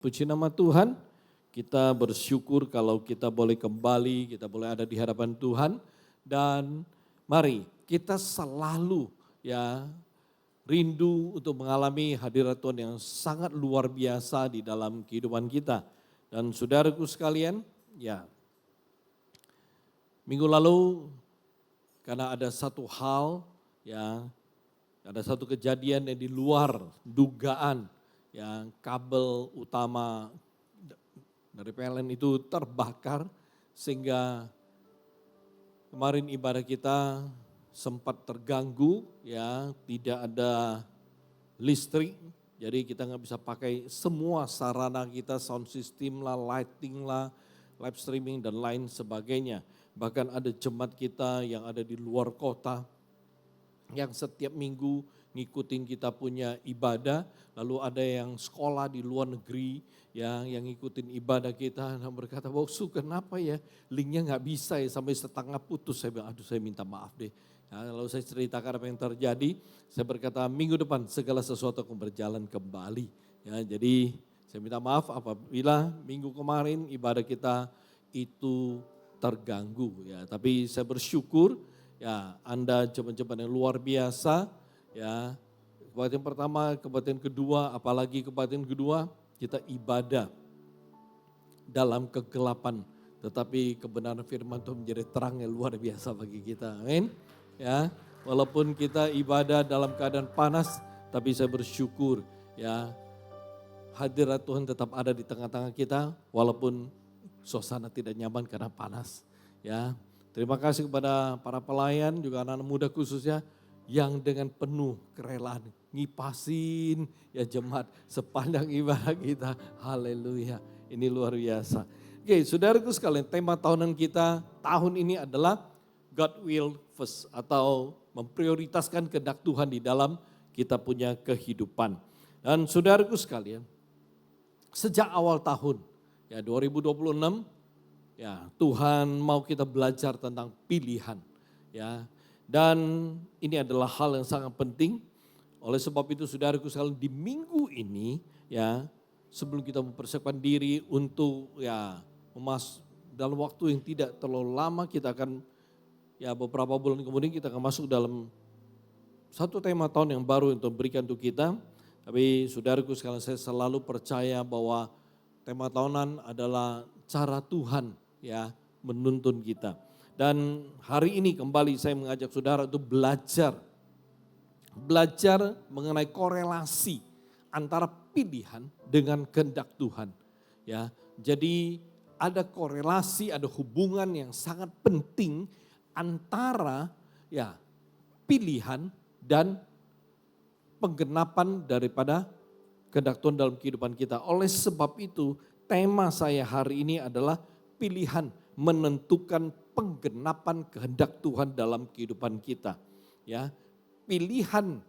Puji nama Tuhan, kita bersyukur kalau kita boleh kembali, kita boleh ada di hadapan Tuhan. Dan mari kita selalu rindu untuk mengalami hadirat Tuhan yang sangat luar biasa di dalam kehidupan kita. Dan saudaraku sekalian, minggu lalu karena ada satu hal, ada satu kejadian yang di luar dugaan, yang kabel utama dari PLN itu terbakar sehingga kemarin ibadah kita sempat terganggu, tidak ada listrik, jadi kita nggak bisa pakai semua sarana kita, sound system lah, lighting lah, live streaming dan lain sebagainya. Bahkan ada jemaat kita yang ada di luar kota yang setiap minggu ngikutin kita punya ibadah, lalu ada yang sekolah di luar negeri yang ngikutin ibadah kita, dan berkata, "Boksu kenapa ya linknya nggak bisa ya sampai setengah putus." Saya bilang, "Aduh saya minta maaf deh." Lalu saya ceritakan apa yang terjadi, saya berkata minggu depan segala sesuatu akan berjalan kembali. Jadi saya minta maaf apabila minggu kemarin ibadah kita itu terganggu. Tapi saya bersyukur Anda jemaat-jemaat yang luar biasa. Kebaktian pertama, kebaktian kedua, apalagi kebaktian kedua kita ibadah dalam kegelapan, tetapi kebenaran firman Tuhan menjadi terang yang luar biasa bagi kita. Amin. Walaupun kita ibadah dalam keadaan panas, tapi saya bersyukur hadirat Tuhan tetap ada di tengah-tengah kita walaupun suasana tidak nyaman karena panas. Terima kasih kepada para pelayan juga anak-anak muda khususnya yang dengan penuh kerelaan ngipasin jemaat sepanjang ibadah kita. Haleluya, ini luar biasa. Oke, saudaraku sekalian, tema tahunan kita tahun ini adalah God will first, atau memprioritaskan kehendak Tuhan di dalam kita punya kehidupan. Dan saudaraku sekalian, sejak awal tahun 2026 Tuhan mau kita belajar tentang pilihan. Dan ini adalah hal yang sangat penting. Oleh sebab itu saudaraku sekalian, di minggu ini sebelum kita mempersiapkan diri untuk dalam waktu yang tidak terlalu lama, kita akan beberapa bulan kemudian kita akan masuk dalam satu tema tahun yang baru untuk berikan untuk kita. Tapi saudaraku sekalian, saya selalu percaya bahwa tema tahunan adalah cara Tuhan menuntun kita. Dan hari ini kembali saya mengajak saudara untuk belajar mengenai korelasi antara pilihan dengan kehendak Tuhan. Jadi ada korelasi, ada hubungan yang sangat penting antara pilihan dan penggenapan daripada kehendak Tuhan dalam kehidupan kita. Oleh sebab itu tema saya hari ini adalah pilihan menentukan penggenapan kehendak Tuhan dalam kehidupan kita. Pilihan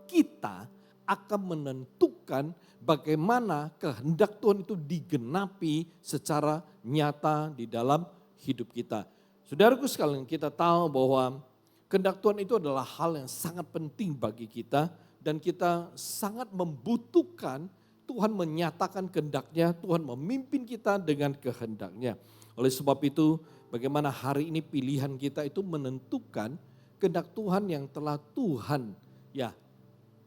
kita akan menentukan bagaimana kehendak Tuhan itu digenapi secara nyata di dalam hidup kita. Saudaraku sekalian, kita tahu bahwa kehendak Tuhan itu adalah hal yang sangat penting bagi kita dan kita sangat membutuhkan Tuhan menyatakan kehendaknya, Tuhan memimpin kita dengan kehendaknya. Oleh sebab itu, bagaimana hari ini pilihan kita itu menentukan kehendak Tuhan yang telah Tuhan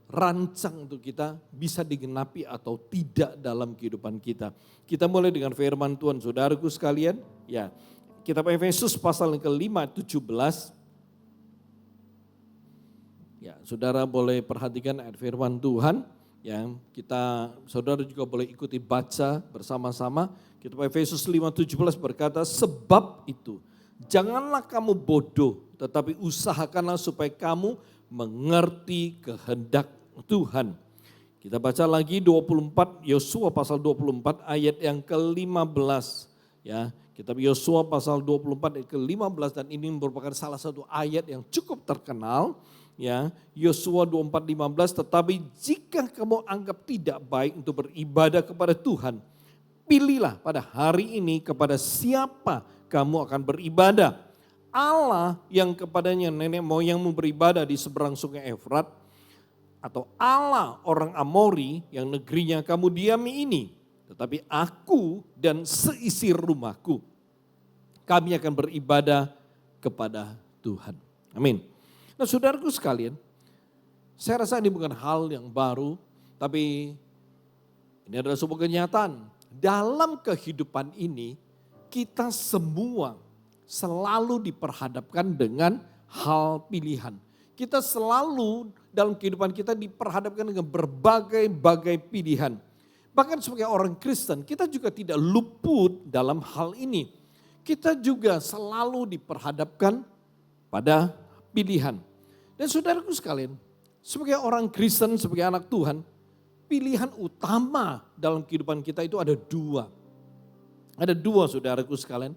rancang untuk kita bisa digenapi atau tidak dalam kehidupan kita. Kita mulai dengan firman Tuhan, saudaraku sekalian. Kitab Efesus pasal yang ke-5, 17. Saudara boleh perhatikan ayat firman Tuhan. Saudara juga boleh ikuti baca bersama-sama. Kitab Efesus 5:17 berkata, "Sebab itu janganlah kamu bodoh, tetapi usahakanlah supaya kamu mengerti kehendak Tuhan." Kita baca lagi 24, Yosua pasal 24 ayat yang ke-15. Kitab Yosua pasal 24 ayat ke-15, dan ini merupakan salah satu ayat yang cukup terkenal. Yosua 24:15, "Tetapi jika kamu anggap tidak baik untuk beribadah kepada Tuhan, pilihlah pada hari ini kepada siapa kamu akan beribadah. Allah yang kepadanya nenek moyangmu beribadah di seberang sungai Efrat, atau Allah orang Amori yang negerinya kamu diami ini. tetapi aku dan seisi rumahku, kami akan beribadah kepada Tuhan. Amin. Nah saudaraku sekalian, saya rasa ini bukan hal yang baru, tapi ini adalah sebuah kenyataan. Dalam kehidupan ini, kita semua selalu diperhadapkan dengan hal pilihan. Kita selalu dalam kehidupan kita diperhadapkan dengan berbagai-bagai pilihan. Bahkan sebagai orang Kristen, kita juga tidak luput dalam hal ini. Kita juga selalu diperhadapkan pada pilihan. Dan saudaraku sekalian, sebagai orang Kristen, sebagai anak Tuhan, pilihan utama dalam kehidupan kita itu ada dua. Ada dua saudaraku sekalian,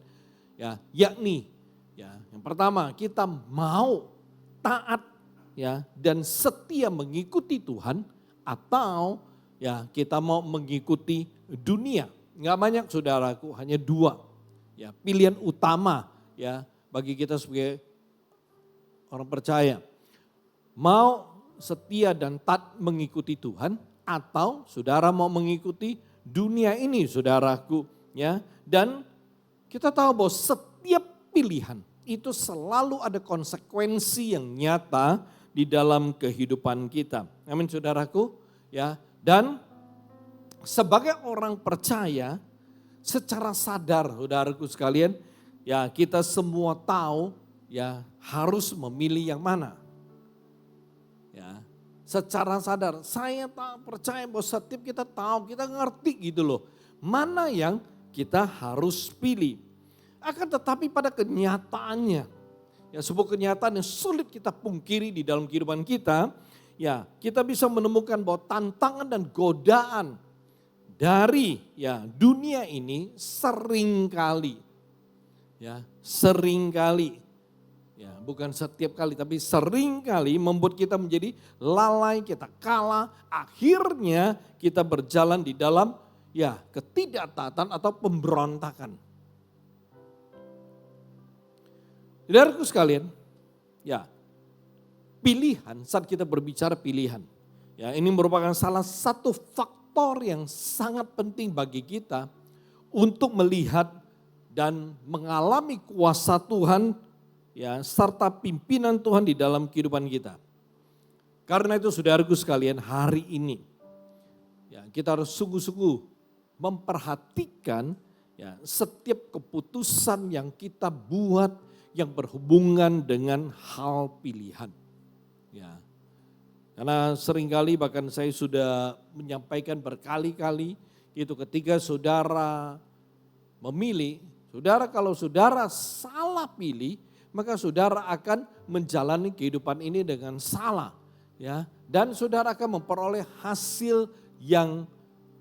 ya, yakni ya, yang pertama kita mau taat ya dan setia mengikuti Tuhan, atau ya kita mau mengikuti dunia. Enggak banyak saudaraku, hanya dua. Ya, pilihan utama ya bagi kita sebagai orang percaya. Mau setia dan taat mengikuti Tuhan, atau saudara mau mengikuti dunia ini saudaraku ya. Dan kita tahu bahwa setiap pilihan itu selalu ada konsekuensi yang nyata di dalam kehidupan kita. Amin saudaraku ya. Dan sebagai orang percaya secara sadar saudaraku sekalian ya, kita semua tahu ya harus memilih yang mana. Ya, secara sadar saya tak percaya bahwa setiap kita tahu, kita ngerti gitu loh, mana yang kita harus pilih. Akan tetapi pada kenyataannya, ya sebuah kenyataan yang sulit kita pungkiri di dalam kehidupan kita, ya kita bisa menemukan bahwa tantangan dan godaan dari ya dunia ini seringkali, ya seringkali, ya bukan setiap kali tapi seringkali membuat kita menjadi lalai, kita kalah, akhirnya kita berjalan di dalam ya ketidaktaatan atau pemberontakan. Saudaraku sekalian, ya pilihan, saat kita berbicara pilihan, ya ini merupakan salah satu faktor yang sangat penting bagi kita untuk melihat dan mengalami kuasa Tuhan ya serta pimpinan Tuhan di dalam kehidupan kita. Karena itu saudaraku sekalian, hari ini ya kita harus sungguh-sungguh memperhatikan ya setiap keputusan yang kita buat yang berhubungan dengan hal pilihan. Ya. Karena seringkali bahkan saya sudah menyampaikan berkali-kali itu ketika saudara memilih, saudara kalau saudara salah pilih, maka saudara akan menjalani kehidupan ini dengan salah. Ya, dan saudara akan memperoleh hasil yang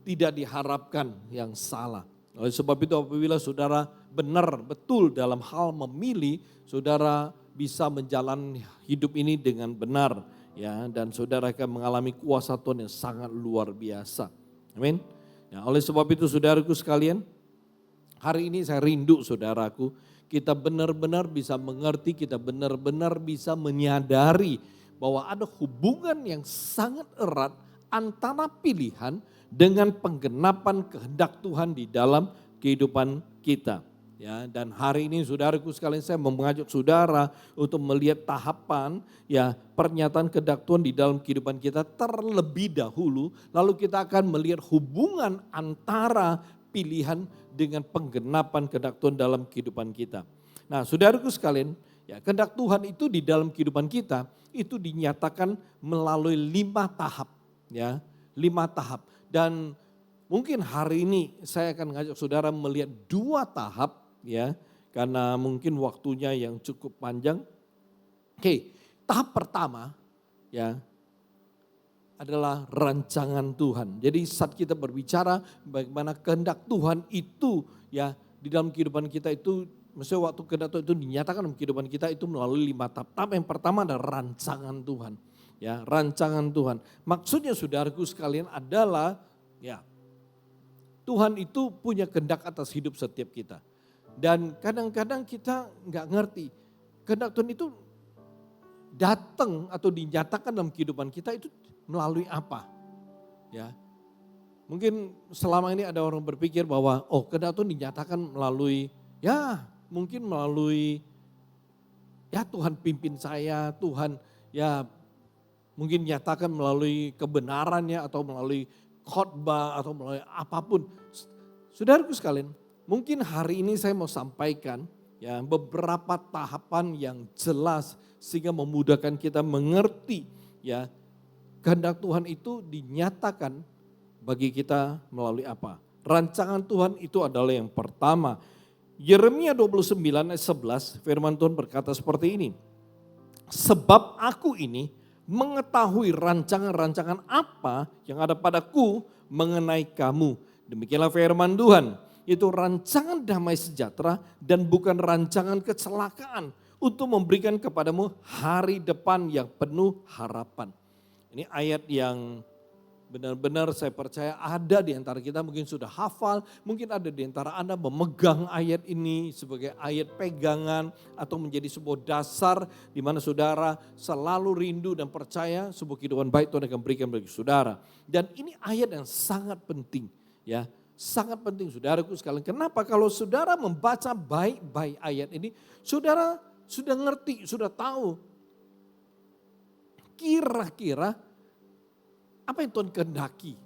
tidak diharapkan, yang salah. Oleh sebab itu apabila saudara benar betul dalam hal memilih, saudara bisa menjalani hidup ini dengan benar ya, dan saudara akan mengalami kuasa Tuhan yang sangat luar biasa. Amin. Ya, oleh sebab itu saudaraku sekalian, hari ini saya rindu saudaraku, kita benar-benar bisa mengerti, kita benar-benar bisa menyadari bahwa ada hubungan yang sangat erat antara pilihan dengan penggenapan kehendak Tuhan di dalam kehidupan kita. Ya, dan hari ini saudaraku sekalian, saya mengajak saudara untuk melihat tahapan ya pernyataan kehendak Tuhan di dalam kehidupan kita terlebih dahulu, lalu kita akan melihat hubungan antara pilihan dengan penggenapan kehendak Tuhan dalam kehidupan kita. Nah, saudaraku sekalian, ya kehendak Tuhan itu di dalam kehidupan kita itu dinyatakan melalui 5 tahap, ya, 5 tahap. Dan mungkin hari ini saya akan mengajak saudara melihat 2 tahap, ya, karena mungkin waktunya yang cukup panjang. Oke, tahap pertama, ya, adalah rancangan Tuhan. Jadi saat kita berbicara bagaimana kehendak Tuhan itu ya di dalam kehidupan kita itu, maksudnya waktu kehendak Tuhan itu dinyatakan dalam kehidupan kita itu melalui 5 tahap. Tahap yang pertama adalah rancangan Tuhan. Ya, rancangan Tuhan. Maksudnya saudaraku sekalian adalah ya Tuhan itu punya kehendak atas hidup setiap kita. Dan kadang-kadang kita nggak ngerti kehendak Tuhan itu datang atau dinyatakan dalam kehidupan kita itu melalui apa? Ya. Mungkin selama ini ada orang berpikir bahwa kehendak Tuhan dinyatakan melalui mungkin melalui Tuhan pimpin saya, Tuhan mungkin nyatakan melalui kebenarannya atau melalui khotbah atau melalui apapun. Saudaraku sekalian, mungkin hari ini saya mau sampaikan beberapa tahapan yang jelas sehingga memudahkan kita mengerti kehendak Tuhan itu dinyatakan bagi kita melalui apa? Rancangan Tuhan itu adalah yang pertama. Yeremia 29 ayat 11 firman Tuhan berkata seperti ini. Sebab aku ini mengetahui rancangan-rancangan apa yang ada padaku mengenai kamu. Demikianlah firman Tuhan. Itu rancangan damai sejahtera dan bukan rancangan kecelakaan. Untuk memberikan kepadamu hari depan yang penuh harapan. Ini ayat yang benar-benar saya percaya ada di antara kita mungkin sudah hafal, mungkin ada di antara Anda memegang ayat ini sebagai ayat pegangan atau menjadi sebuah dasar di mana saudara selalu rindu dan percaya sebuah kehidupan baik Tuhan akan berikan bagi saudara. Dan ini ayat yang sangat penting sangat penting saudaraku sekalian. Kenapa? Kalau saudara membaca baik-baik ayat ini, saudara sudah ngerti, sudah tahu kira-kira apa yang Tuhan kehendaki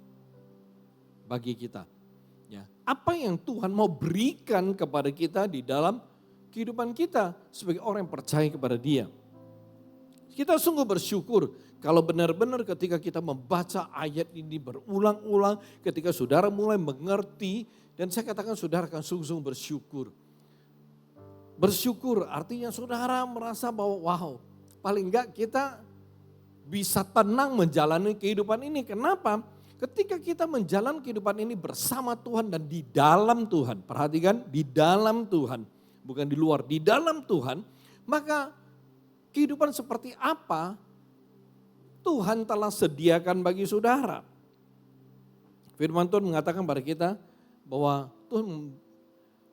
bagi kita. Apa yang Tuhan mau berikan kepada kita di dalam kehidupan kita sebagai orang yang percaya kepada Dia. Kita sungguh bersyukur kalau benar-benar ketika kita membaca ayat ini berulang-ulang, ketika saudara mulai mengerti, dan saya katakan saudara akan sungguh-sungguh bersyukur. Bersyukur artinya saudara merasa bahwa paling enggak kita bisa tenang menjalani kehidupan ini. Kenapa? Ketika kita menjalani kehidupan ini bersama Tuhan dan di dalam Tuhan. Perhatikan, di dalam Tuhan. Bukan di luar, di dalam Tuhan. Maka kehidupan seperti apa Tuhan telah sediakan bagi saudara. Firman Tuhan mengatakan pada kita bahwa Tuhan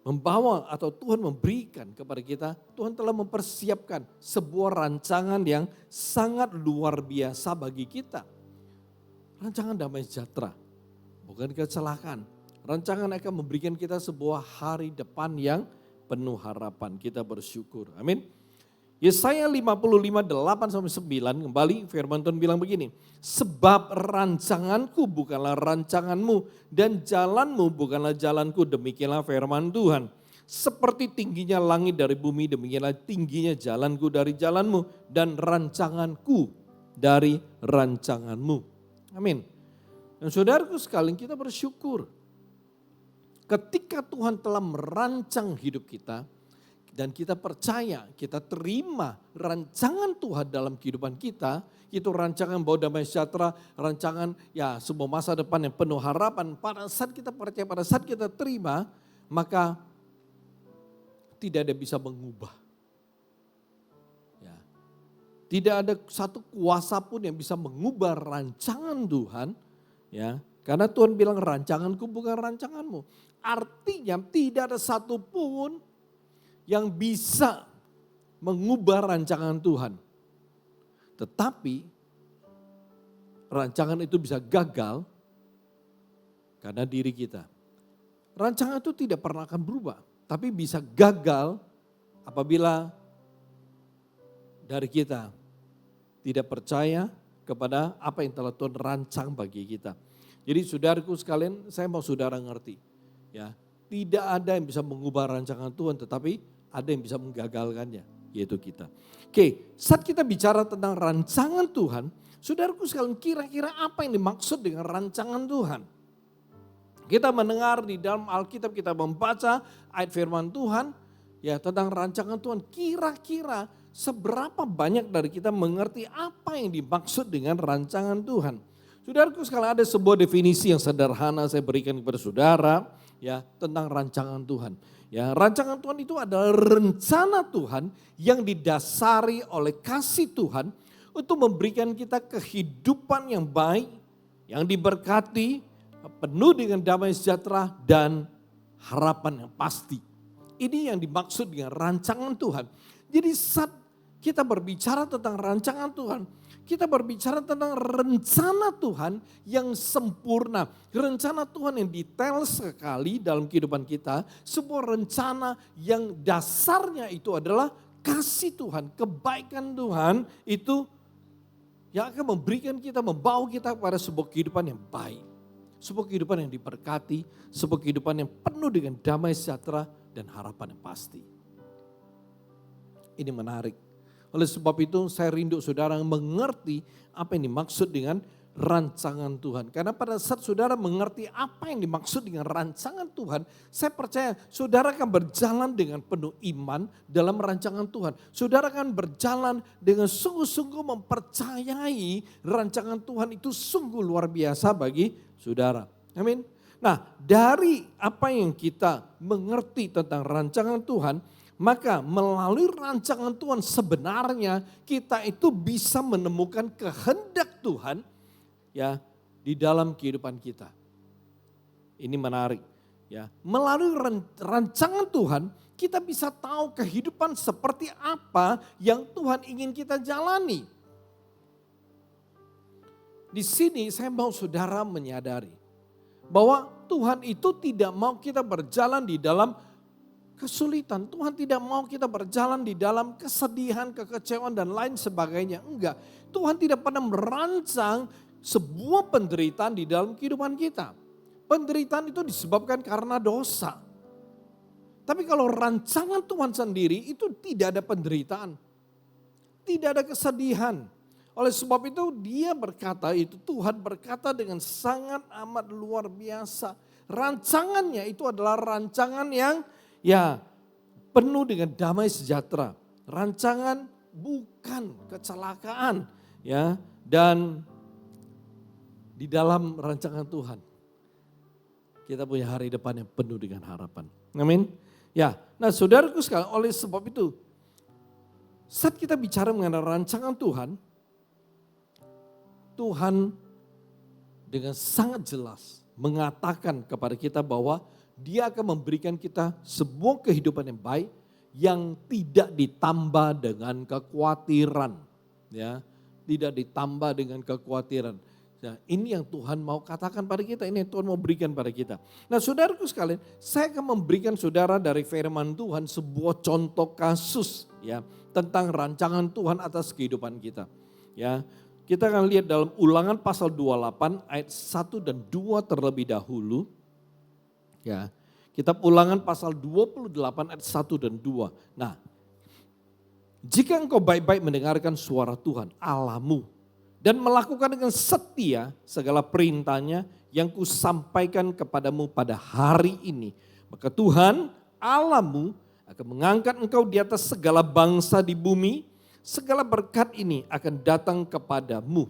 membawa atau Tuhan memberikan kepada kita, Tuhan telah mempersiapkan sebuah rancangan yang sangat luar biasa bagi kita. Rancangan damai sejahtera, bukan kecelakaan. Rancangan akan memberikan kita sebuah hari depan yang penuh harapan. Kita bersyukur, amin. Yesaya 55, 8-9 kembali firman Tuhan bilang begini. Sebab rancanganku bukanlah rancanganmu dan jalanmu bukanlah jalanku. Demikianlah firman Tuhan. Seperti tingginya langit dari bumi, demikianlah tingginya jalanku dari jalanmu dan rancanganku dari rancanganmu. Amin. Dan saudaraku sekalian, kita bersyukur. Ketika Tuhan telah merancang hidup kita, dan kita percaya, kita terima rancangan Tuhan dalam kehidupan kita, itu rancangan bahwa damai sejahtera, rancangan sebuah masa depan yang penuh harapan. Pada saat kita percaya, pada saat kita terima, maka tidak ada bisa mengubah. Tidak ada satu kuasa pun yang bisa mengubah rancangan Tuhan. Karena Tuhan bilang rancanganku bukan rancanganmu. Artinya tidak ada satupun yang bisa mengubah rancangan Tuhan. Tetapi rancangan itu bisa gagal karena diri kita. Rancangan itu tidak pernah akan berubah, tapi bisa gagal apabila dari kita tidak percaya kepada apa yang telah Tuhan rancang bagi kita. Jadi saudaraku sekalian, saya mau saudara ngerti. Tidak ada yang bisa mengubah rancangan Tuhan, tetapi ada yang bisa menggagalkannya, yaitu kita. Oke, saat kita bicara tentang rancangan Tuhan, saudaraku sekalian, kira-kira apa yang dimaksud dengan rancangan Tuhan? Kita mendengar di dalam Alkitab, kita membaca ayat firman Tuhan, tentang rancangan Tuhan. Kira-kira seberapa banyak dari kita mengerti apa yang dimaksud dengan rancangan Tuhan? Saudaraku sekalian, ada sebuah definisi yang sederhana saya berikan kepada saudara, tentang rancangan Tuhan. Rancangan Tuhan itu adalah rencana Tuhan yang didasari oleh kasih Tuhan untuk memberikan kita kehidupan yang baik, yang diberkati, penuh dengan damai sejahtera dan harapan yang pasti. Ini yang dimaksud dengan rancangan Tuhan. Jadi saat kita berbicara tentang rancangan Tuhan, Kita berbicara tentang rencana Tuhan yang sempurna. Rencana Tuhan yang detail sekali dalam kehidupan kita. Sebuah rencana yang dasarnya itu adalah kasih Tuhan, kebaikan Tuhan itu yang akan memberikan kita, membawa kita kepada sebuah kehidupan yang baik. Sebuah kehidupan yang diberkati, sebuah kehidupan yang penuh dengan damai sejahtera dan harapan yang pasti. Ini menarik. Oleh sebab itu saya rindu saudara mengerti apa yang dimaksud dengan rancangan Tuhan. Karena pada saat saudara mengerti apa yang dimaksud dengan rancangan Tuhan, saya percaya saudara akan berjalan dengan penuh iman dalam rancangan Tuhan. Saudara akan berjalan dengan sungguh-sungguh mempercayai rancangan Tuhan itu sungguh luar biasa bagi saudara. Amin. Nah, dari apa yang kita mengerti tentang rancangan Tuhan, maka melalui rancangan Tuhan sebenarnya kita itu bisa menemukan kehendak Tuhan ya di dalam kehidupan kita. Ini menarik ya. Melalui rancangan Tuhan kita bisa tahu kehidupan seperti apa yang Tuhan ingin kita jalani. Di sini saya mau saudara menyadari bahwa Tuhan itu tidak mau kita berjalan di dalam kesulitan. Tuhan tidak mau kita berjalan di dalam kesedihan, kekecewaan dan lain sebagainya. Enggak. Tuhan tidak pernah merancang sebuah penderitaan di dalam kehidupan kita. Penderitaan itu disebabkan karena dosa. Tapi kalau rancangan Tuhan sendiri itu tidak ada penderitaan. Tidak ada kesedihan. Oleh sebab itu dia berkata itu, Tuhan berkata dengan sangat amat luar biasa. Rancangannya itu adalah rancangan yang ya penuh dengan damai sejahtera. Rancangan bukan kecelakaan ya. Dan di dalam rancangan Tuhan kita punya hari depan yang penuh dengan harapan. Amin. Ya, nah saudaraku sekalian, oleh sebab itu saat kita bicara mengenai rancangan Tuhan, Tuhan dengan sangat jelas mengatakan kepada kita bahwa Dia akan memberikan kita sebuah kehidupan yang baik yang tidak ditambah dengan kekhawatiran, ya, tidak ditambah dengan kekhawatiran. Nah, ini yang Tuhan mau katakan pada kita, ini yang Tuhan mau berikan pada kita. Nah, saudaraku sekalian, saya akan memberikan saudara dari firman Tuhan sebuah contoh kasus ya tentang rancangan Tuhan atas kehidupan kita. Ya, kita akan lihat dalam Ulangan pasal 28 ayat 1 dan 2 terlebih dahulu. Ya, kitab Ulangan pasal 28 ayat 1 dan 2. Nah, jika engkau baik-baik mendengarkan suara Tuhan Allahmu dan melakukan dengan setia segala perintahnya yang kusampaikan kepadamu pada hari ini, maka Tuhan Allahmu akan mengangkat engkau di atas segala bangsa di bumi. Segala berkat ini akan datang kepadamu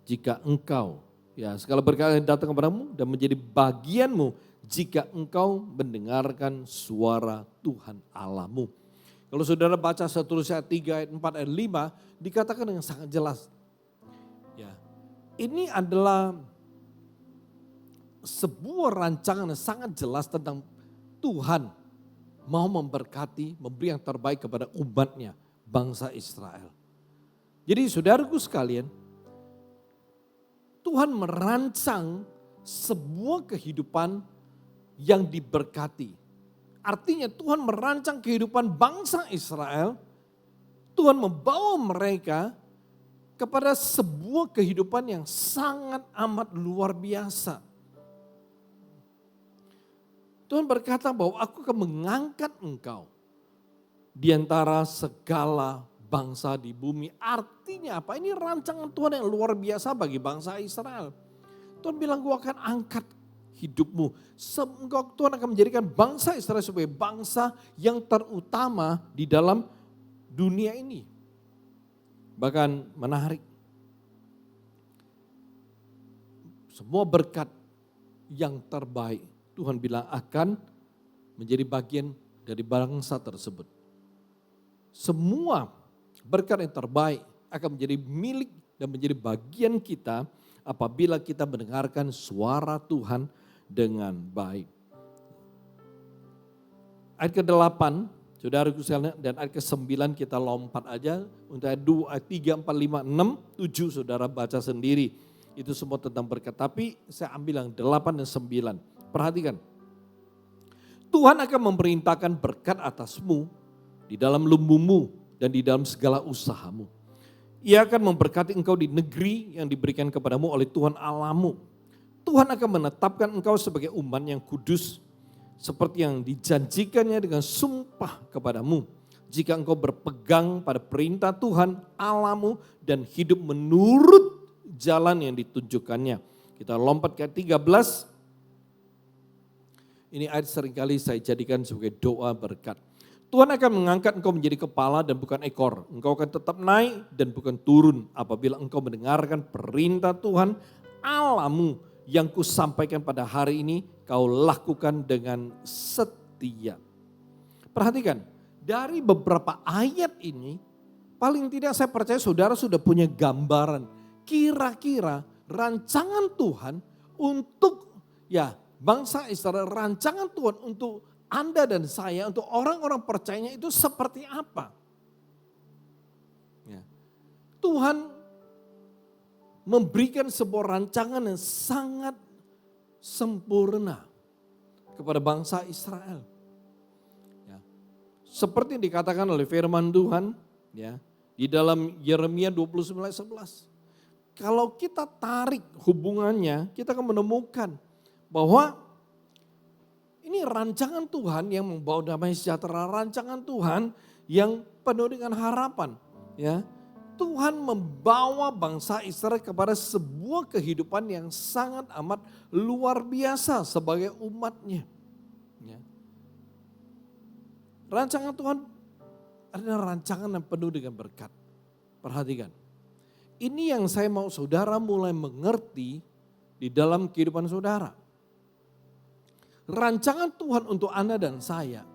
jika engkau, ya segala berkat yang datang kepadamu dan menjadi bagianmu jika engkau mendengarkan suara Tuhan Allahmu. Kalau saudara baca 1 Korintus 3 ayat 4 ayat 5 dikatakan dengan sangat jelas. Ya, ini adalah sebuah rancangan yang sangat jelas tentang Tuhan mau memberkati, memberi yang terbaik kepada umatnya, bangsa Israel. Jadi saudaraku sekalian, Tuhan merancang sebuah kehidupan yang diberkati. Artinya Tuhan merancang kehidupan bangsa Israel, Tuhan membawa mereka kepada sebuah kehidupan yang sangat amat luar biasa. Tuhan berkata bahwa aku akan mengangkat engkau di antara segala bangsa di bumi. Artinya apa? Ini rancangan Tuhan yang luar biasa bagi bangsa Israel. Tuhan bilang, gue akan angkat hidupmu. Tuhan akan menjadikan bangsa Israel sebagai bangsa yang terutama di dalam dunia ini. Bahkan menarik. Semua berkat yang terbaik Tuhan bilang akan menjadi bagian dari bangsa tersebut. Semua berkat yang terbaik akan menjadi milik dan menjadi bagian kita apabila kita mendengarkan suara Tuhan dengan baik. Ayat ke-8 Saudaraku sekalian, dan ayat ke-9 kita lompat aja. Untuk ayat 2, ayat 3, 4, 5, 6, 7 saudara baca sendiri. Itu semua tentang berkat. Tapi saya ambil yang 8 dan 9. Perhatikan. Tuhan akan memerintahkan berkat atasmu di dalam lumbumu dan di dalam segala usahamu. Ia akan memberkati engkau di negeri yang diberikan kepadamu oleh Tuhan Allahmu. Tuhan akan menetapkan engkau sebagai umat yang kudus, seperti yang dijanjikannya dengan sumpah kepadamu. Jika engkau berpegang pada perintah Tuhan Allahmu dan hidup menurut jalan yang ditunjukkannya. Kita lompat ke ayat 13. Ini ayat seringkali saya jadikan sebagai doa berkat. Tuhan akan mengangkat engkau menjadi kepala dan bukan ekor. Engkau akan tetap naik dan bukan turun apabila engkau mendengarkan perintah Tuhan Allahmu yang kusampaikan pada hari ini, kau lakukan dengan setia. Perhatikan, dari beberapa ayat ini, paling tidak saya percaya saudara sudah punya gambaran. Kira-kira rancangan Tuhan untuk bangsa Israel, rancangan Tuhan untuk Anda dan saya, untuk orang-orang percayanya itu seperti apa? Ya. Tuhan memberikan sebuah rancangan yang sangat sempurna kepada bangsa Israel. Ya. Seperti yang dikatakan oleh firman Tuhan ya, di dalam Yeremia 29:11. Kalau kita tarik hubungannya, kita akan menemukan bahwa ini rancangan Tuhan yang membawa damai sejahtera, rancangan Tuhan yang penuh dengan harapan. Ya. Tuhan membawa bangsa Israel kepada sebuah kehidupan yang sangat amat luar biasa sebagai umatnya. Ya. Rancangan Tuhan adalah rancangan yang penuh dengan berkat. Perhatikan, ini yang saya mau saudara mulai mengerti di dalam kehidupan saudara. Rancangan Tuhan untuk Anda dan saya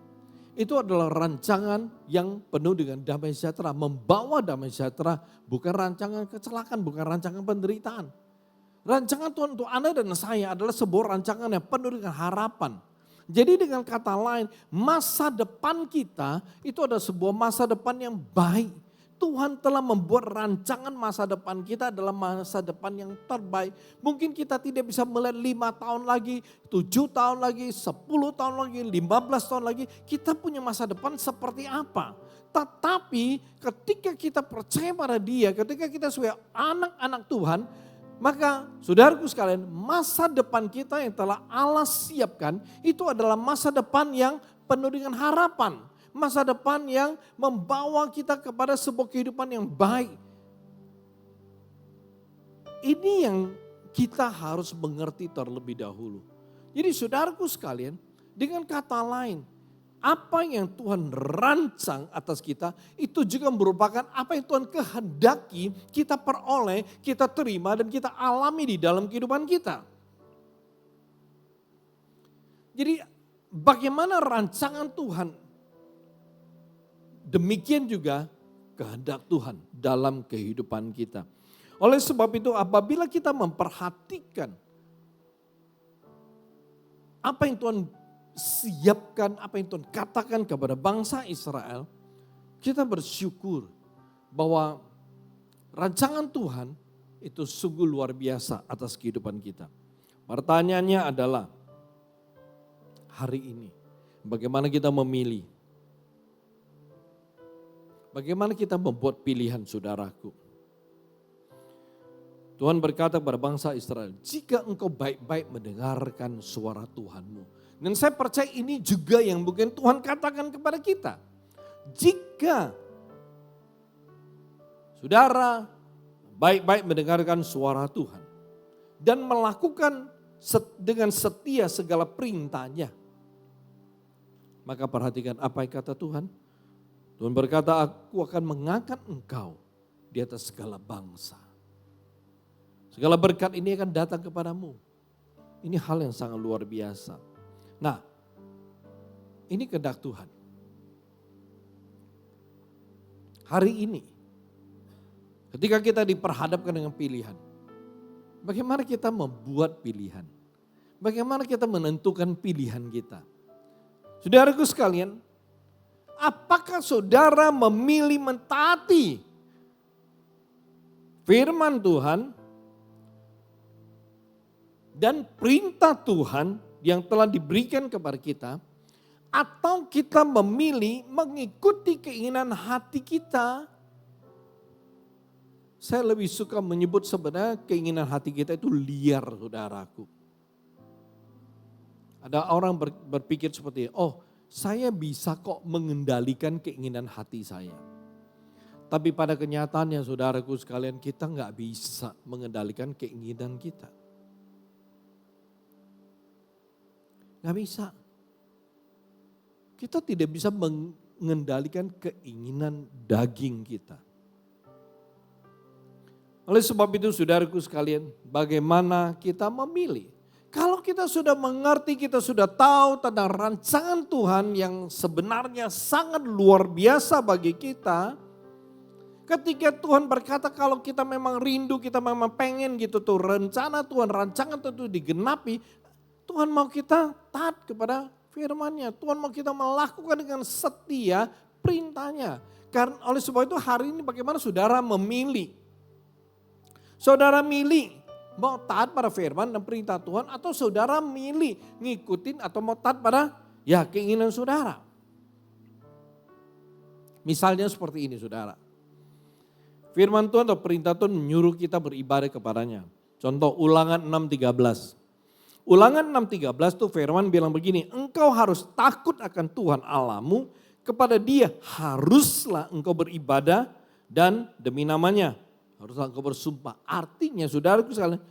itu adalah rancangan yang penuh dengan damai sejahtera. Membawa damai sejahtera, bukan rancangan kecelakaan, bukan rancangan penderitaan. Rancangan Tuhan untuk Anda dan saya adalah sebuah rancangan yang penuh dengan harapan. Jadi dengan kata lain, masa depan kita itu adalah sebuah masa depan yang baik. Tuhan telah membuat rancangan masa depan kita adalah masa depan yang terbaik. Mungkin kita tidak bisa melihat 5 tahun lagi, 7 tahun lagi, 10 tahun lagi, 15 tahun lagi. Kita punya masa depan seperti apa. Tetapi ketika kita percaya pada Dia, ketika kita sebagai anak-anak Tuhan, maka saudaraku sekalian, masa depan kita yang telah Allah siapkan itu adalah masa depan yang penuh dengan harapan. Masa depan yang membawa kita kepada sebuah kehidupan yang baik. Ini yang kita harus mengerti terlebih dahulu. Jadi saudaraku sekalian, dengan kata lain, apa yang Tuhan rancang atas kita, itu juga merupakan apa yang Tuhan kehendaki kita peroleh, kita terima dan kita alami di dalam kehidupan kita. Jadi bagaimana rancangan Tuhan, demikian juga kehendak Tuhan dalam kehidupan kita. Oleh sebab itu apabila kita memperhatikan apa yang Tuhan siapkan, apa yang Tuhan katakan kepada bangsa Israel, kita bersyukur bahwa rancangan Tuhan itu sungguh luar biasa atas kehidupan kita. Pertanyaannya adalah hari ini bagaimana kita memilih? Bagaimana kita membuat pilihan saudaraku? Tuhan berkata kepada bangsa Israel, jika engkau baik-baik mendengarkan suara Tuhanmu. Dan saya percaya ini juga yang mungkin Tuhan katakan kepada kita. Jika saudara baik-baik mendengarkan suara Tuhan dan melakukan dengan setia segala perintahnya, maka perhatikan apa yang kata Tuhan. Tuhan berkata, aku akan mengangkat engkau di atas segala bangsa. Segala berkat ini akan datang kepadamu. Ini hal yang sangat luar biasa. Nah, ini kehendak Tuhan. Hari ini, ketika kita diperhadapkan dengan pilihan, bagaimana kita membuat pilihan? Bagaimana kita menentukan pilihan kita? Saudaraku sekalian, Apakah saudara memilih mentaati firman Tuhan dan perintah Tuhan yang telah diberikan kepada kita, atau kita memilih mengikuti keinginan hati kita? Saya lebih suka menyebut sebenarnya keinginan hati kita itu liar, saudaraku. Ada orang berpikir seperti, oh saya bisa kok mengendalikan keinginan hati saya. Tapi pada kenyataannya saudaraku sekalian, kita nggak bisa mengendalikan keinginan kita. Nggak bisa. Kita tidak bisa mengendalikan keinginan daging kita. Oleh sebab itu saudaraku sekalian, bagaimana kita memilih? Kalau kita sudah mengerti, kita sudah tahu tentang rancangan Tuhan yang sebenarnya sangat luar biasa bagi kita. Ketika Tuhan berkata kalau kita memang rindu, kita memang pengen gitu tuh rencana Tuhan, rancangan itu digenapi. Tuhan mau kita taat kepada firman-Nya. Tuhan mau kita melakukan dengan setia perintahnya. Karena oleh sebab itu hari ini bagaimana saudara memilih? Saudara milih mau taat pada firman dan perintah Tuhan, atau saudara milih ngikutin atau mau taat pada keinginan saudara. Misalnya seperti ini saudara. Firman Tuhan atau perintah Tuhan menyuruh kita beribadah kepadanya. Contoh Ulangan 6:13. Ulangan 6:13 tuh firman bilang begini, engkau harus takut akan Tuhan Allahmu, kepada Dia haruslah engkau beribadah dan demi namanya haruslah engkau bersumpah. Artinya saudaraku sekalian,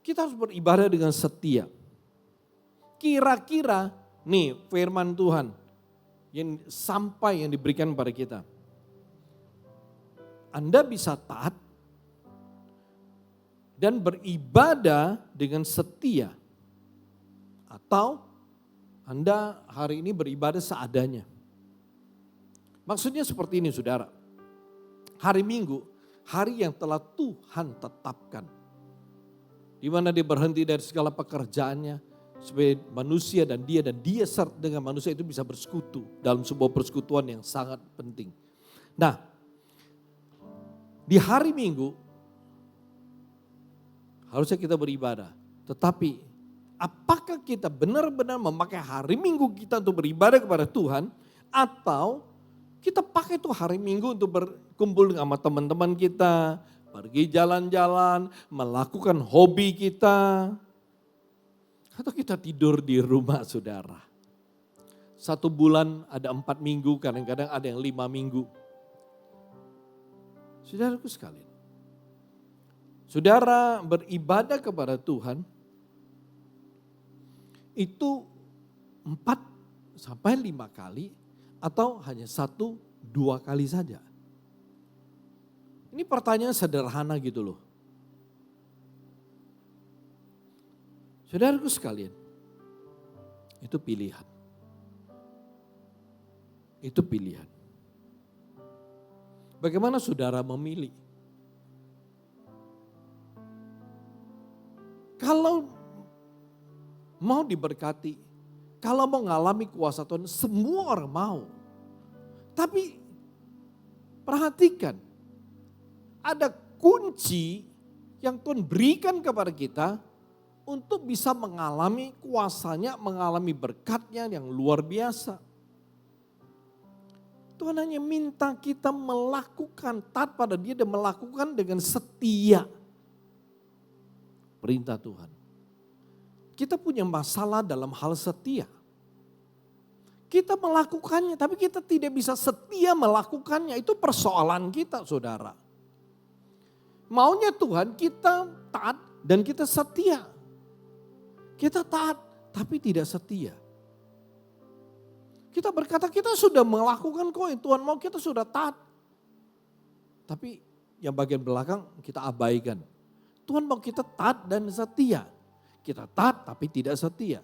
kita harus beribadah dengan setia. Kira-kira nih firman Tuhan yang sampai yang diberikan kepada kita. Anda bisa taat dan beribadah dengan setia. Atau Anda hari ini beribadah seadanya. Maksudnya seperti ini saudara. Hari Minggu, hari yang telah Tuhan tetapkan. Di mana dia berhenti dari segala pekerjaannya. Supaya manusia dan dia serta dengan manusia itu bisa bersekutu. Dalam sebuah persekutuan yang sangat penting. Nah, di hari Minggu harusnya kita beribadah. Tetapi apakah kita benar-benar memakai hari Minggu kita untuk beribadah kepada Tuhan, atau kita pakai tuh hari Minggu untuk berkumpul sama teman-teman kita, pergi jalan-jalan, melakukan hobi kita, atau kita tidur di rumah saudara. 1 bulan ada 4 minggu, kadang-kadang ada yang 5 minggu. Saudaraku sekalian, saudara beribadah kepada Tuhan itu 4 sampai 5 kali atau hanya 1-2 kali saja? Ini pertanyaan sederhana gitu loh. Saudaraku sekalian, itu pilihan. Itu pilihan. Bagaimana saudara memilih? Kalau mau diberkati, kalau mau mengalami kuasa Tuhan, semua orang mau. Tapi perhatikan, ada kunci yang Tuhan berikan kepada kita untuk bisa mengalami kuasanya, mengalami berkatnya yang luar biasa. Tuhan hanya minta kita melakukan taat pada Dia dan melakukan dengan setia perintah Tuhan. Kita punya masalah dalam hal setia. Kita melakukannya tapi kita tidak bisa setia melakukannya. Itu persoalan kita saudara. Maunya Tuhan kita taat dan kita setia. Kita taat tapi tidak setia. Kita berkata kita sudah melakukan kok yang Tuhan mau, kita sudah taat. Tapi yang bagian belakang kita abaikan. Tuhan mau kita taat dan setia. Kita taat tapi tidak setia.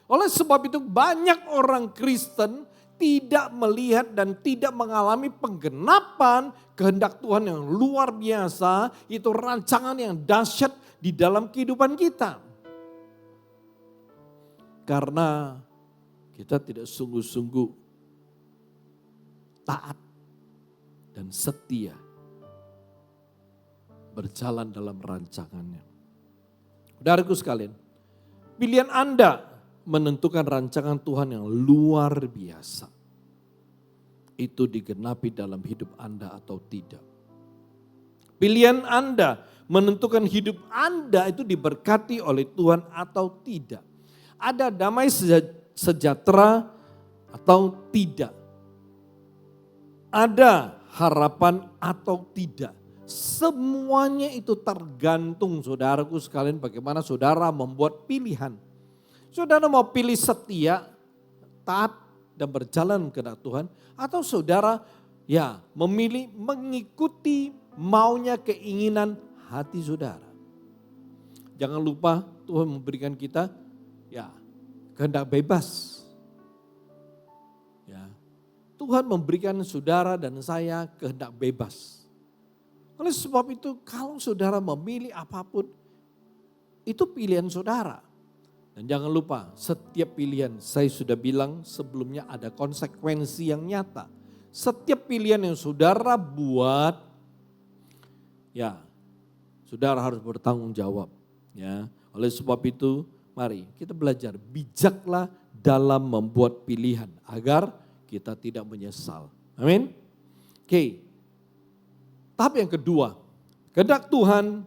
Oleh sebab itu banyak orang Kristen tidak melihat dan tidak mengalami penggenapan kehendak Tuhan yang luar biasa. Itu rancangan yang dahsyat di dalam kehidupan kita. Karena kita tidak sungguh-sungguh taat dan setia berjalan dalam rancangannya. Saudaraku sekalian, pilihan Anda menentukan rancangan Tuhan yang luar biasa. Itu digenapi dalam hidup Anda atau tidak. Pilihan Anda menentukan hidup Anda itu diberkati oleh Tuhan atau tidak. Ada damai sejahtera atau tidak. Ada harapan atau tidak. Semuanya itu tergantung saudaraku sekalian bagaimana saudara membuat pilihan. Saudara mau pilih setia, taat dan berjalan kehendak Tuhan. Atau saudara memilih mengikuti maunya keinginan hati saudara. Jangan lupa Tuhan memberikan kita kehendak bebas. Tuhan memberikan saudara dan saya kehendak bebas. Oleh sebab itu kalau saudara memilih apapun, itu pilihan saudara. Dan jangan lupa setiap pilihan, saya sudah bilang sebelumnya ada konsekuensi yang nyata. Setiap pilihan yang saudara buat, saudara harus bertanggung jawab. Oleh sebab itu mari kita belajar bijaklah dalam membuat pilihan agar kita tidak menyesal. Amin. Oke. Tahap yang kedua, kehendak Tuhan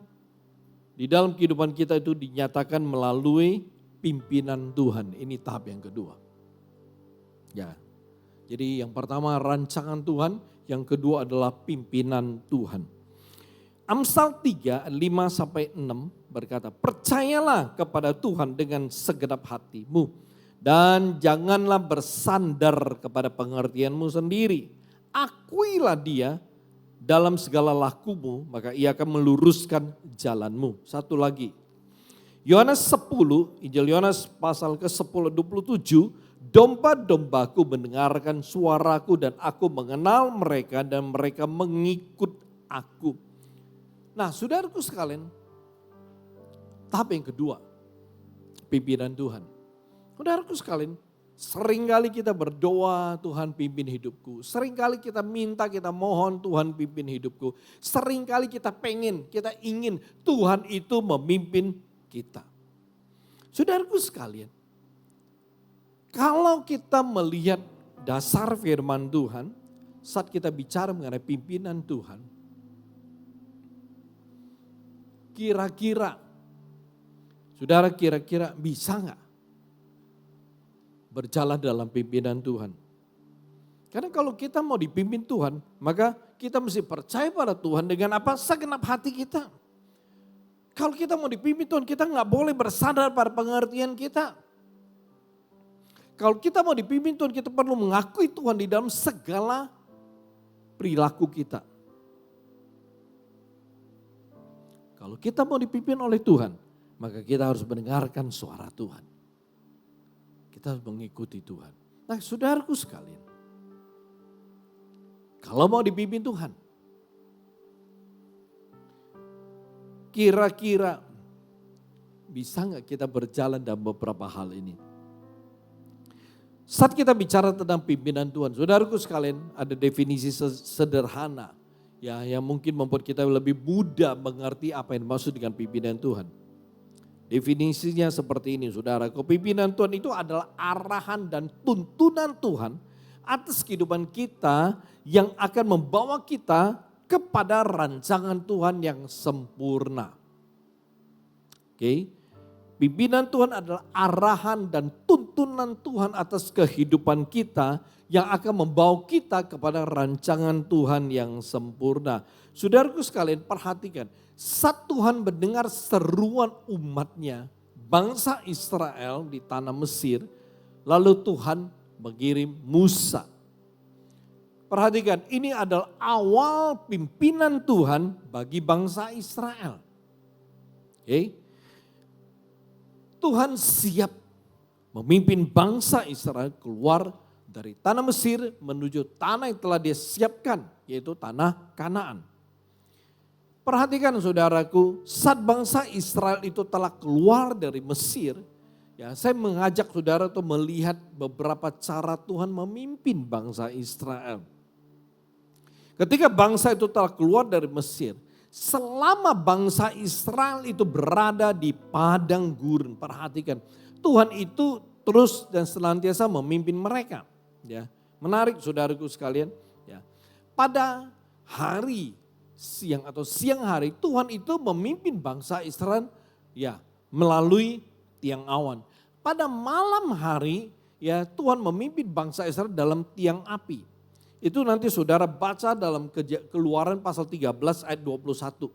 di dalam kehidupan kita itu dinyatakan melalui pimpinan Tuhan. Ini tahap yang kedua. Jadi yang pertama rancangan Tuhan, yang kedua adalah pimpinan Tuhan. Amsal 3, 5-6 berkata, percayalah kepada Tuhan dengan segenap hatimu dan janganlah bersandar kepada pengertianmu sendiri. Akuilah dia dalam segala lakumu, maka ia akan meluruskan jalanmu. Satu lagi, Yohanes 10, Injil Yohanes pasal ke-10, 27, domba-dombaku mendengarkan suaraku dan aku mengenal mereka dan mereka mengikut aku. Nah saudaraku sekalian, tahap yang kedua, pimpinan Tuhan. Saudaraku sekalian, seringkali kita berdoa Tuhan pimpin hidupku. Seringkali kita minta, kita mohon Tuhan pimpin hidupku. Seringkali kita ingin Tuhan itu memimpin kita. Saudaraku sekalian, kalau kita melihat dasar firman Tuhan, saat kita bicara mengenai pimpinan Tuhan, saudara kira-kira bisa nggak berjalan dalam pimpinan Tuhan? Karena kalau kita mau dipimpin Tuhan, maka kita mesti percaya pada Tuhan dengan apa? Segenap hati kita. Kalau kita mau dipimpin Tuhan, kita nggak boleh bersandar pada pengertian kita. Kalau kita mau dipimpin Tuhan, kita perlu mengakui Tuhan di dalam segala perilaku kita. Kalau kita mau dipimpin oleh Tuhan, maka kita harus mendengarkan suara Tuhan. Kita harus mengikuti Tuhan. Nah saudaraku sekalian, kalau mau dipimpin Tuhan, kira-kira bisa nggak kita berjalan dalam beberapa hal ini? Saat kita bicara tentang pimpinan Tuhan, saudaraku sekalian, ada definisi sederhana yang mungkin membuat kita lebih mudah mengerti apa yang dimaksud dengan pimpinan Tuhan. Definisinya seperti ini, saudara. Kepimpinan Tuhan itu adalah arahan dan tuntunan Tuhan atas kehidupan kita yang akan membawa kita kepada rancangan Tuhan yang sempurna. Oke. Pimpinan Tuhan adalah arahan dan tuntunan Tuhan atas kehidupan kita yang akan membawa kita kepada rancangan Tuhan yang sempurna. Saudaraku sekalian, perhatikan, saat Tuhan mendengar seruan umatnya, bangsa Israel di tanah Mesir, lalu Tuhan mengirim Musa. Perhatikan, ini adalah awal pimpinan Tuhan bagi bangsa Israel. Oke. Tuhan siap memimpin bangsa Israel keluar dari tanah Mesir menuju tanah yang telah dia siapkan, yaitu tanah Kanaan. Perhatikan saudaraku, saat bangsa Israel itu telah keluar dari Mesir, saya mengajak saudara untuk melihat beberapa cara Tuhan memimpin bangsa Israel. Ketika bangsa itu telah keluar dari Mesir, selama bangsa Israel itu berada di padang gurun, perhatikan, Tuhan itu terus dan senantiasa memimpin mereka. Ya, menarik saudaraku sekalian. Ya, pada hari siang atau siang hari Tuhan itu memimpin bangsa Israel ya melalui tiang awan. Pada malam hari ya Tuhan memimpin bangsa Israel dalam tiang api. Itu nanti saudara baca dalam Keluaran pasal 13 ayat 21.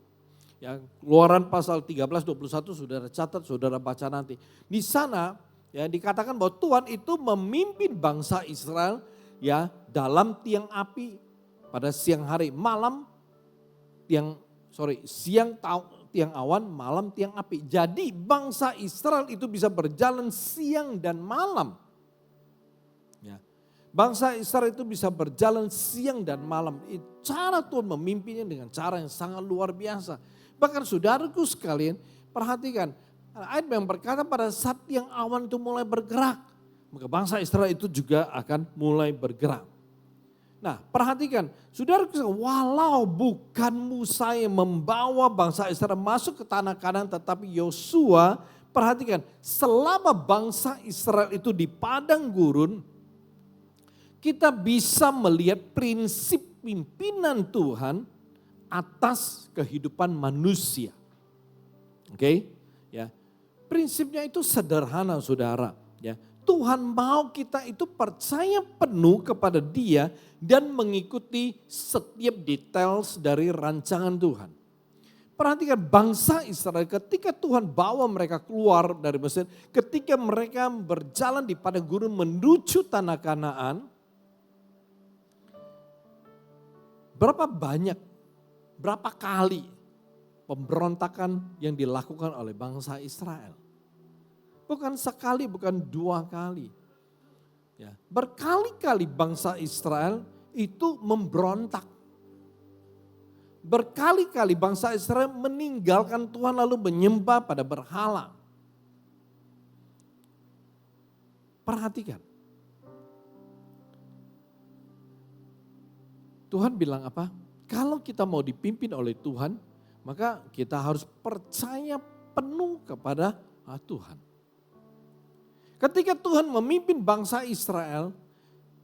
Ya, Keluaran pasal 13 21 saudara catat, saudara baca nanti. Di sana ya dikatakan bahwa Tuhan itu memimpin bangsa Israel ya dalam tiang api pada siang hari, malam siang tiang awan, malam tiang api. Jadi bangsa Israel itu bisa berjalan siang dan malam. Ya. Bangsa Israel itu bisa berjalan siang dan malam. Cara Tuhan memimpinnya dengan cara yang sangat luar biasa. Bahkan saudaraku sekalian, perhatikan ayat yang berkata pada saat tiang awan itu mulai bergerak, maka bangsa Israel itu juga akan mulai bergerak. Nah perhatikan, saudaraku, walau bukan Musa yang membawa bangsa Israel masuk ke tanah Kanaan, tetapi Yosua, perhatikan, selama bangsa Israel itu di padang gurun, kita bisa melihat prinsip pimpinan Tuhan atas kehidupan manusia. Oke, ya. Prinsipnya itu sederhana, saudara, ya. Tuhan mau kita itu percaya penuh kepada Dia dan mengikuti setiap details dari rancangan Tuhan. Perhatikan bangsa Israel ketika Tuhan bawa mereka keluar dari Mesir, ketika mereka berjalan di padang gurun menuju tanah Kanaan, berapa kali pemberontakan yang dilakukan oleh bangsa Israel? Bukan sekali, bukan dua kali. Ya, berkali-kali bangsa Israel itu memberontak. Berkali-kali bangsa Israel meninggalkan Tuhan lalu menyembah pada berhala. Perhatikan. Tuhan bilang apa? Kalau kita mau dipimpin oleh Tuhan, maka kita harus percaya penuh kepada Tuhan. Ketika Tuhan memimpin bangsa Israel,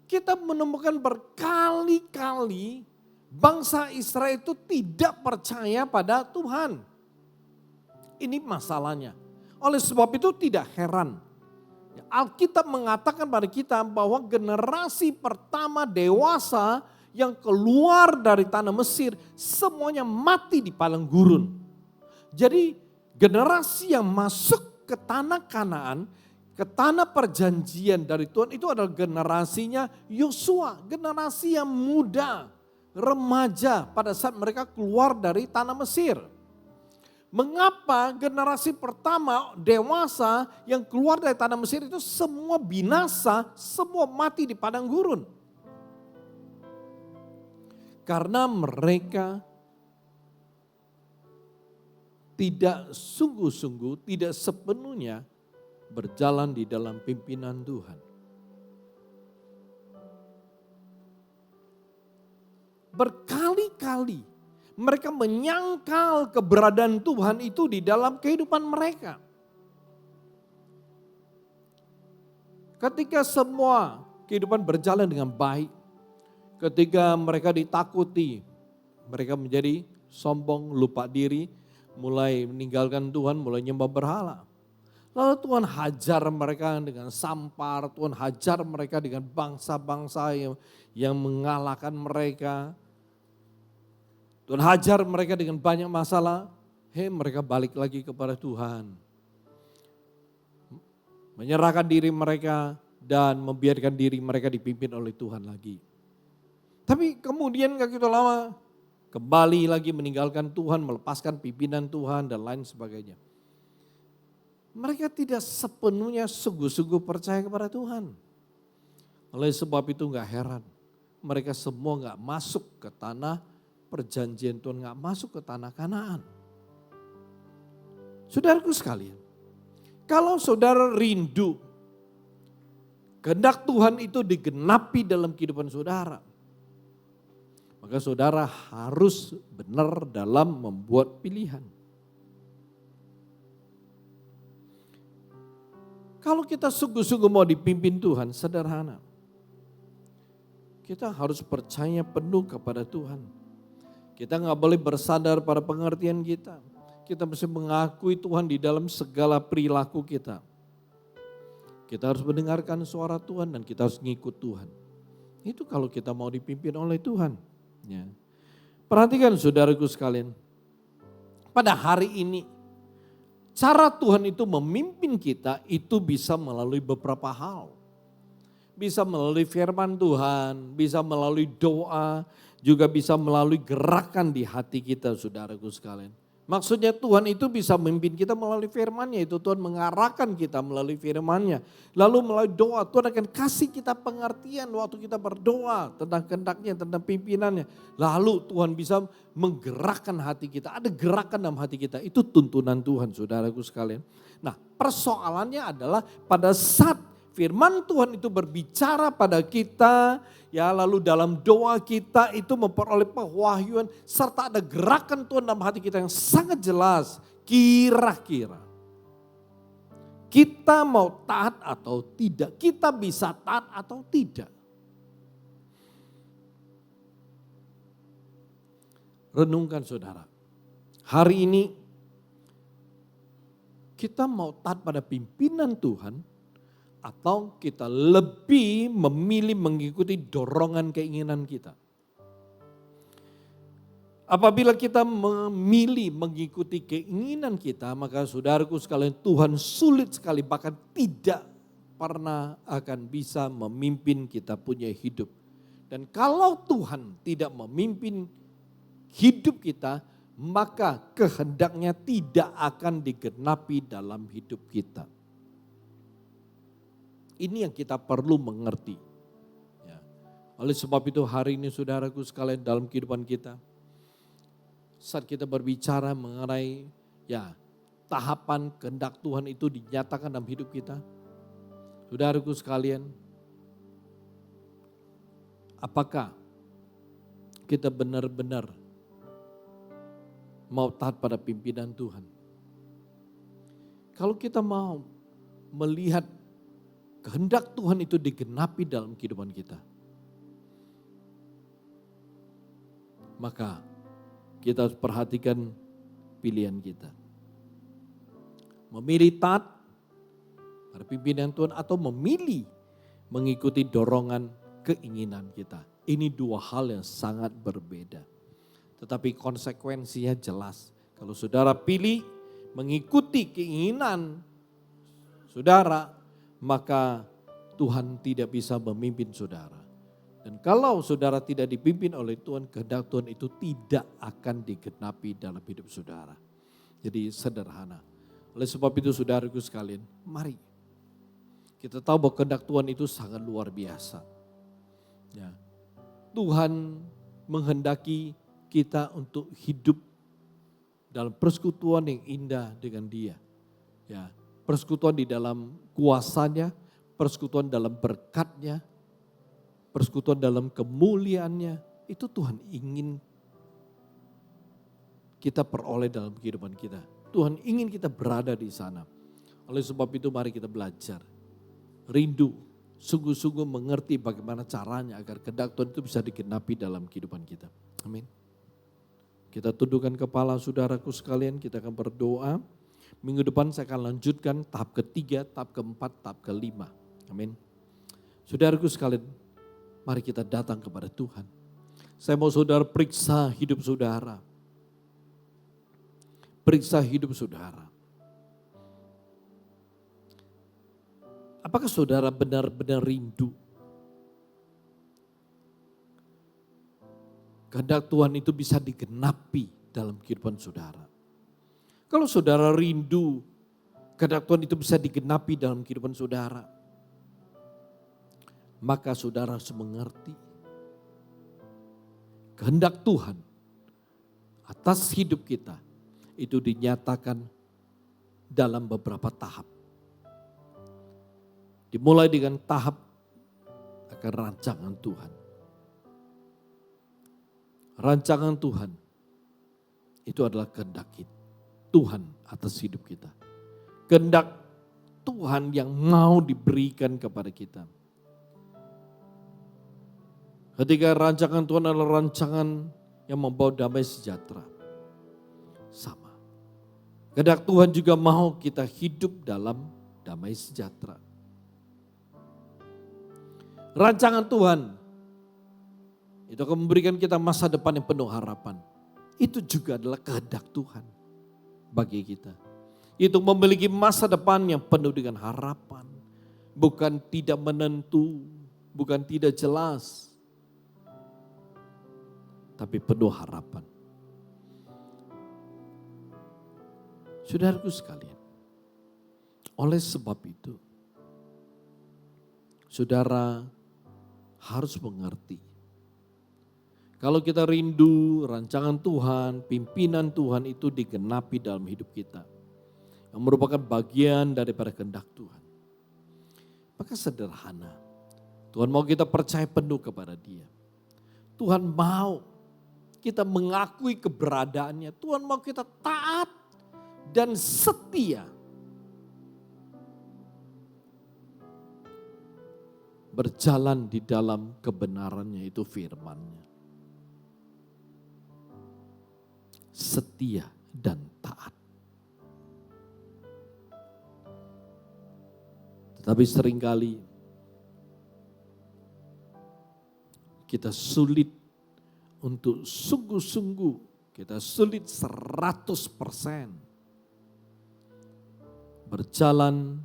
kita menemukan berkali-kali bangsa Israel itu tidak percaya pada Tuhan. Ini masalahnya. Oleh sebab itu tidak heran. Alkitab mengatakan pada kita bahwa generasi pertama dewasa yang keluar dari tanah Mesir semuanya mati di padang gurun. Jadi generasi yang masuk ke tanah Kanaan, ke tanah perjanjian dari Tuhan itu adalah generasinya Yosua, generasi yang muda, remaja pada saat mereka keluar dari tanah Mesir. Mengapa generasi pertama dewasa yang keluar dari tanah Mesir itu semua binasa, semua mati di padang gurun? Karena mereka tidak sungguh-sungguh, tidak sepenuhnya berjalan di dalam pimpinan Tuhan. Berkali-kali mereka menyangkal keberadaan Tuhan itu di dalam kehidupan mereka. Ketika semua kehidupan berjalan dengan baik, ketika mereka ditakuti, mereka menjadi sombong, lupa diri, mulai meninggalkan Tuhan, mulai nyembah berhala. Lalu Tuhan hajar mereka dengan sampar, Tuhan hajar mereka dengan bangsa-bangsa yang mengalahkan mereka. Tuhan hajar mereka dengan banyak masalah, mereka balik lagi kepada Tuhan. Menyerahkan diri mereka dan membiarkan diri mereka dipimpin oleh Tuhan lagi. Tapi kemudian gak gitu lama, kembali lagi meninggalkan Tuhan, melepaskan pimpinan Tuhan dan lain sebagainya. Mereka tidak sepenuhnya sungguh-sungguh percaya kepada Tuhan. Oleh sebab itu gak heran, mereka semua gak masuk ke tanah perjanjian Tuhan, gak masuk ke tanah Kanaan. Saudaraku sekalian, kalau saudara rindu kehendak Tuhan itu digenapi dalam kehidupan saudara, Maka saudara harus benar dalam membuat pilihan. Kalau kita sungguh-sungguh mau dipimpin Tuhan, sederhana. Kita harus percaya penuh kepada Tuhan. Kita nggak boleh bersandar pada pengertian kita. Kita mesti mengakui Tuhan di dalam segala perilaku kita. Kita harus mendengarkan suara Tuhan dan kita harus ngikut Tuhan. Itu kalau kita mau dipimpin oleh Tuhan. Ya. Perhatikan saudaraku sekalian. Pada hari ini, cara Tuhan itu memimpin kita itu bisa melalui beberapa hal. Bisa melalui firman Tuhan, bisa melalui doa, juga bisa melalui gerakan di hati kita saudaraku sekalian. Maksudnya Tuhan itu bisa memimpin kita melalui firman-Nya, itu Tuhan mengarahkan kita melalui firman-Nya. Lalu melalui doa Tuhan akan kasih kita pengertian waktu kita berdoa tentang kehendak-Nya, tentang pimpinan-Nya. Lalu Tuhan bisa menggerakkan hati kita, ada gerakan dalam hati kita, itu tuntunan Tuhan saudaraku sekalian. Nah persoalannya adalah pada saat firman Tuhan itu berbicara pada kita, ya lalu dalam doa kita itu memperoleh pewahyuan serta ada gerakan Tuhan dalam hati kita yang sangat jelas. Kira-kira kita mau taat atau tidak, kita bisa taat atau tidak. Renungkan saudara, hari ini kita mau taat pada pimpinan Tuhan, atau kita lebih memilih mengikuti dorongan keinginan kita. Apabila kita memilih mengikuti keinginan kita, maka saudaraku sekalian Tuhan sulit sekali bahkan tidak pernah akan bisa memimpin kita punya hidup. Dan kalau Tuhan tidak memimpin hidup kita, maka kehendaknya tidak akan digenapi dalam hidup kita. Ini yang kita perlu mengerti. Ya. Oleh sebab itu hari ini saudaraku sekalian dalam kehidupan kita, saat kita berbicara mengenai ya tahapan kehendak Tuhan itu dinyatakan dalam hidup kita. Saudaraku sekalian, apakah kita benar-benar mau taat pada pimpinan Tuhan? Kalau kita mau melihat kehendak Tuhan itu digenapi dalam kehidupan kita, maka kita harus perhatikan pilihan kita. Memilih taat pada pimpinan Tuhan atau memilih mengikuti dorongan keinginan kita. Ini dua hal yang sangat berbeda. Tetapi konsekuensinya jelas. Kalau saudara pilih mengikuti keinginan saudara, maka Tuhan tidak bisa memimpin saudara. Dan kalau saudara tidak dipimpin oleh Tuhan, kehendak Tuhan itu tidak akan digenapi dalam hidup saudara. Jadi sederhana. Oleh sebab itu saudaraku sekalian, mari kita tahu bahwa kehendak Tuhan itu sangat luar biasa. Ya. Tuhan menghendaki kita untuk hidup dalam persekutuan yang indah dengan Dia. Ya. Persekutuan di dalam kuasanya, persekutuan dalam berkat-Nya, persekutuan dalam kemuliaannya, itu Tuhan ingin kita peroleh dalam kehidupan kita. Tuhan ingin kita berada di sana. Oleh sebab itu mari kita belajar, rindu, sungguh-sungguh mengerti bagaimana caranya agar kehendak Tuhan itu bisa digenapi dalam kehidupan kita. Amin. Kita tundukkan kepala saudaraku sekalian, kita akan berdoa. Minggu depan saya akan lanjutkan tahap ketiga, tahap keempat, tahap kelima. Amin. Saudaraku sekalian, mari kita datang kepada Tuhan. Saya mau saudara periksa hidup saudara. Periksa hidup saudara. Apakah saudara benar-benar rindu kehendak Tuhan itu bisa digenapi dalam kehidupan saudara? Kalau saudara rindu kehendak Tuhan itu bisa digenapi dalam kehidupan saudara, maka saudara harus mengerti kehendak Tuhan atas hidup kita itu dinyatakan dalam beberapa tahap. Dimulai dengan tahap akan rancangan Tuhan. rancangan Tuhan itu adalah kehendak Tuhan atas hidup kita. Kehendak Tuhan yang mau diberikan kepada kita. Ketika rancangan Tuhan adalah rancangan yang membawa damai sejahtera. Sama. Kehendak Tuhan juga mau kita hidup dalam damai sejahtera. Rancangan Tuhan itu akan memberikan kita masa depan yang penuh harapan. Itu juga adalah kehendak Tuhan bagi kita. Itu memiliki masa depan yang penuh dengan harapan. Bukan tidak menentu, bukan tidak jelas. Tapi penuh harapan. Saudaraku sekalian, oleh sebab itu, saudara harus mengerti. Kalau kita rindu rancangan Tuhan, pimpinan Tuhan itu digenapi dalam hidup kita. Yang merupakan bagian daripada kehendak Tuhan. Maka sederhana, Tuhan mau kita percaya penuh kepada Dia. Tuhan mau kita mengakui keberadaannya. Tuhan mau kita taat dan setia. Berjalan di dalam kebenarannya, itu firman-Nya. Setia dan taat. Tetapi seringkali kita sulit untuk sungguh-sungguh, kita sulit 100% berjalan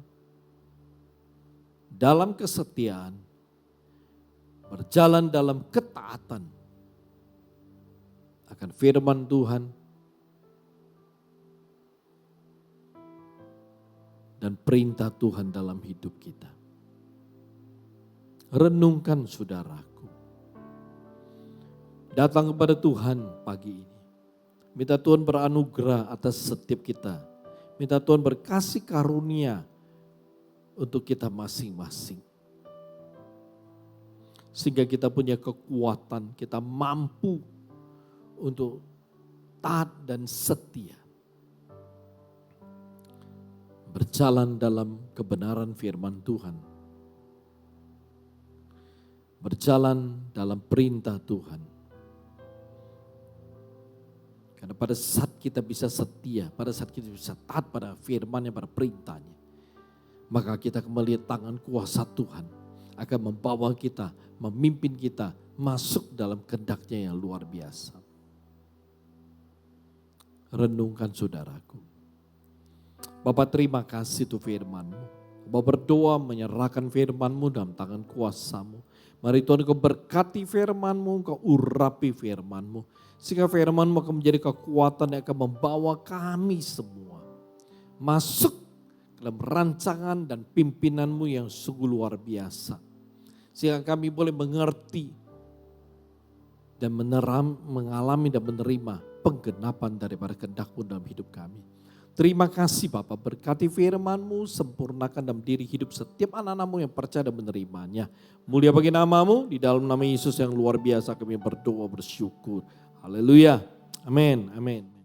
dalam kesetiaan, berjalan dalam ketaatan akan firman Tuhan dan perintah Tuhan dalam hidup kita. Renungkan saudaraku. Datang kepada Tuhan pagi ini. Minta Tuhan beranugerah atas setiap kita. Minta Tuhan berkasih karunia untuk kita masing-masing. Sehingga kita punya kekuatan, kita mampu untuk taat dan setia. Berjalan dalam kebenaran firman Tuhan. Berjalan dalam perintah Tuhan. Karena pada saat kita bisa setia, pada saat kita bisa taat pada firman-Nya, pada perintahnya, maka kita akan melihat tangan kuasa Tuhan akan membawa kita, memimpin kita masuk dalam kehendak-Nya yang luar biasa. Renungkan saudaraku. Bapak terima kasih tuh firman-Mu. Bapak berdoa menyerahkan firman-Mu dalam tangan kuasa-Mu. Mari Tuhan Kau berkati firman-Mu, Kau urapi firman-Mu. Sehingga firman-Mu akan menjadi kekuatan yang akan membawa kami semua masuk dalam rancangan dan pimpinan-Mu yang sungguh luar biasa. Sehingga kami boleh mengerti dan mengalami dan menerima penggenapan daripada kehendak-Mu dalam hidup kami. Terima kasih Bapak, berkati firman-Mu, sempurnakan dalam diri hidup setiap anak-anak-Mu yang percaya dan menerimanya. Mulia bagi nama-Mu, di dalam nama Yesus yang luar biasa kami berdoa bersyukur. Haleluya, amin, amin.